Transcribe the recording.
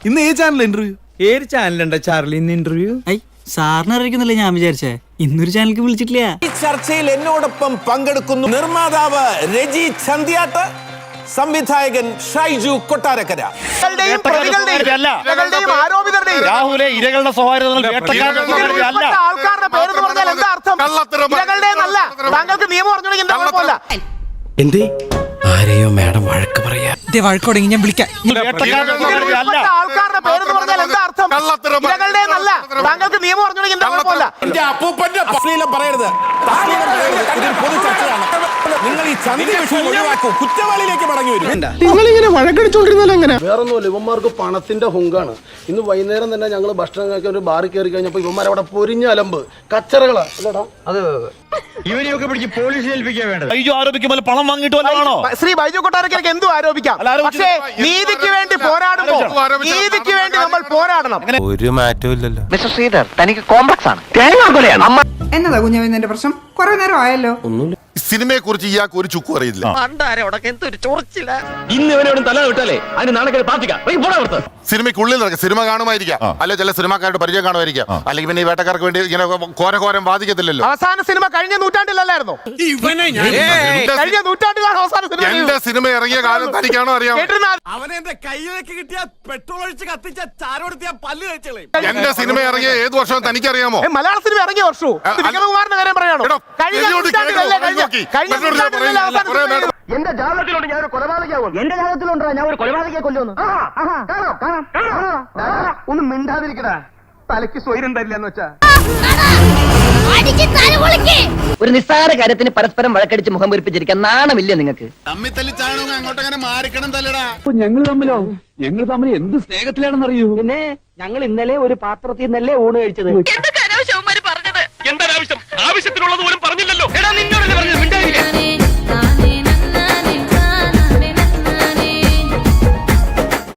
ഇന്ന് ഏത് channel interview? ഏത് ചാനലുണ്ടോ ചാർലി ഇന്ന് ഇന്റർവ്യൂ? സാറിന് അറിയിക്കുന്നില്ല ഞാൻ വിചാരിച്ചേ. ഇന്നൊരു ചാനലിക്ക് വിളിച്ചിട്ടില്ല. ഈ ചർച്ചയിൽ എന്നോടൊപ്പം പങ്കെടുക്കുന്നു നിർമ്മാതാവ് രജി ചന്തിയാട്ട്, സംവിധായകൻ ഷൈജു കൊട്ടാരക്കര. രാഹുലെ ഇരകളുടെ ആൾക്കാരുടെ പേരെന്ന് പറഞ്ഞാൽ എന്താ അർത്ഥം? താങ്കൾക്ക് നിയമം പറഞ്ഞുകൊണ്ടെങ്കിൽ എന്താ കുഴപ്പമില്ല? എന്തേ ആരെയോ മാഡം വഴക്ക് പറയാ. വഴക്കോടെങ്കിൽ ഞാൻ വിളിക്കാം. ആൾക്കാരുടെ പേരെന്ന് പറഞ്ഞാൽ എന്താ അർത്ഥം? താങ്കൾക്ക് നിയമം പറഞ്ഞുകൊണ്ടെങ്കിൽ എന്താ കുഴപ്പമില്ല? എന്റെ അപ്പൂപ്പന്റെ അശ്ലീലം പറയരുത്. ഇതൊരു പൊതു ചർച്ചയാണ്. നിങ്ങൾ ഈ ചന്തി വിഷയം ഒഴിവാക്കൂ. കുറ്റവാളിയിലേക്ക് മടങ്ങി വരും. നിങ്ങളിങ്ങനെ വഴക്കടിച്ചോണ്ടിരുന്നാലും എങ്ങനെ? വേറൊന്നുമില്ല, ഇവന്മാർക്ക് പണത്തിന്റെ ഹുങ്കാണ്. ഇന്ന് വൈകുന്നേരം തന്നെ ഞങ്ങൾ ഭക്ഷണം കഴിക്കാൻ ഒരു ബാറിൽ കയറി കഴിഞ്ഞപ്പോ ഇവന്മാർ അവിടെ പൊരിഞ്ഞ അലമ്പ് കച്ചറകളാ. ഇവനെയൊക്കെ പിടിച്ച് പോലീസിൽ ഏൽപ്പിക്കാൻ വേണ്ടത്. ആരോപിക്കുമ്പോൾ പണം വാങ്ങിയിട്ട് വല്ലതാണോ? ശ്രീ ബൈജു കൊട്ടാരക്കരയ്ക്ക് എന്തും ആരോപിക്കാം. പക്ഷേ നീതിക്ക് വേണ്ടി പോരാടുമ്പോൾ നീതിക്ക് വേണ്ടി നമ്മൾ പോരാടണം. ഒരു മാറ്റവും ഇല്ലല്ലോ. മിസ്റ്റർ ശ്രീധർ, തനിക്ക് കോംപ്ലക്സ് ആണ്. എന്നതാ കുഞ്ഞാവിന്റെ പ്രശ്നം? കുറെ നേരം ആയല്ലോ. സിനിമയെ കുറിച്ച് ഇയാൾക്ക് ഒരു ചുക്കും അറിയില്ല. സിനിമയ്ക്കുള്ളിൽ നടക്കുക സിനിമ കാണുമായിരിക്കാം, അല്ലെ ചില സിനിമാക്കാരുടെ പരിചയം കാണുമായിരിക്കാം, അല്ലെങ്കിൽ പിന്നെ ഈ വേട്ടക്കാർക്ക് വേണ്ടി ഇങ്ങനെ ഘോരം ബാധിക്കത്തില്ലല്ലോ. അവസാന സിനിമ കഴിഞ്ഞ നൂറ്റാണ്ടിലല്ലായിരുന്നോ? കഴിഞ്ഞ നൂറ്റാണ്ടിലാണ് അവസാന സിനിമ. എന്റെ സിനിമ ഇറങ്ങിയ കാലം തനിക്കാണോ അറിയാം? അവനെന്റെ കയ്യിലേക്ക് കിട്ടിയ പെട്രോൾ ഒഴിച്ച് കത്തിച്ച ചാരോടുത്തിയ പല്ല് കഴിച്ചളയും. എന്റെ സിനിമ ഇറങ്ങിയ ഏത് വർഷം തനിക്കറിയാമോ? മലയാള സിനിമ ഇറങ്ങിയ വർഷവും വിക്രമകുമാറിന്റെ കാര്യം പറയാണോ? എന്റെ ജാതകത്തിലുണ്ട് ഞാൻ ഒരു കൊലപാതകയാവും. എന്റെ ജാതകത്തിലുണ്ടോ ഞാൻ ഒരു കൊലപാതകയെ കൊല്ലുന്നു. ഒന്ന് മിണ്ടാതിരിക്കടാ, തലയ്ക്ക് സ്വൈരം തരില്ലെന്ന് വെച്ചാ. ഒരു നിസ്സാര കാര്യത്തിന് പരസ്പരം വഴക്കടിച്ച് മുഖം വീർപ്പിച്ചിരിക്കാൻ നാണമില്ലേ നിങ്ങൾക്ക്? അങ്ങോട്ടങ്ങനെ മാറിക്കണം തല്ലടാ. ഞങ്ങൾ തമ്മിൽ എന്ത് സ്നേഹത്തിലാണെന്നറിയൂ. പിന്നെ ഞങ്ങൾ ഇന്നലെ ഒരു പാത്രത്തിൽ നിന്നല്ലേ ഊണ് കഴിച്ചത്. എന്താ ആവശ്യം? ആവശ്യത്തിനുള്ളത്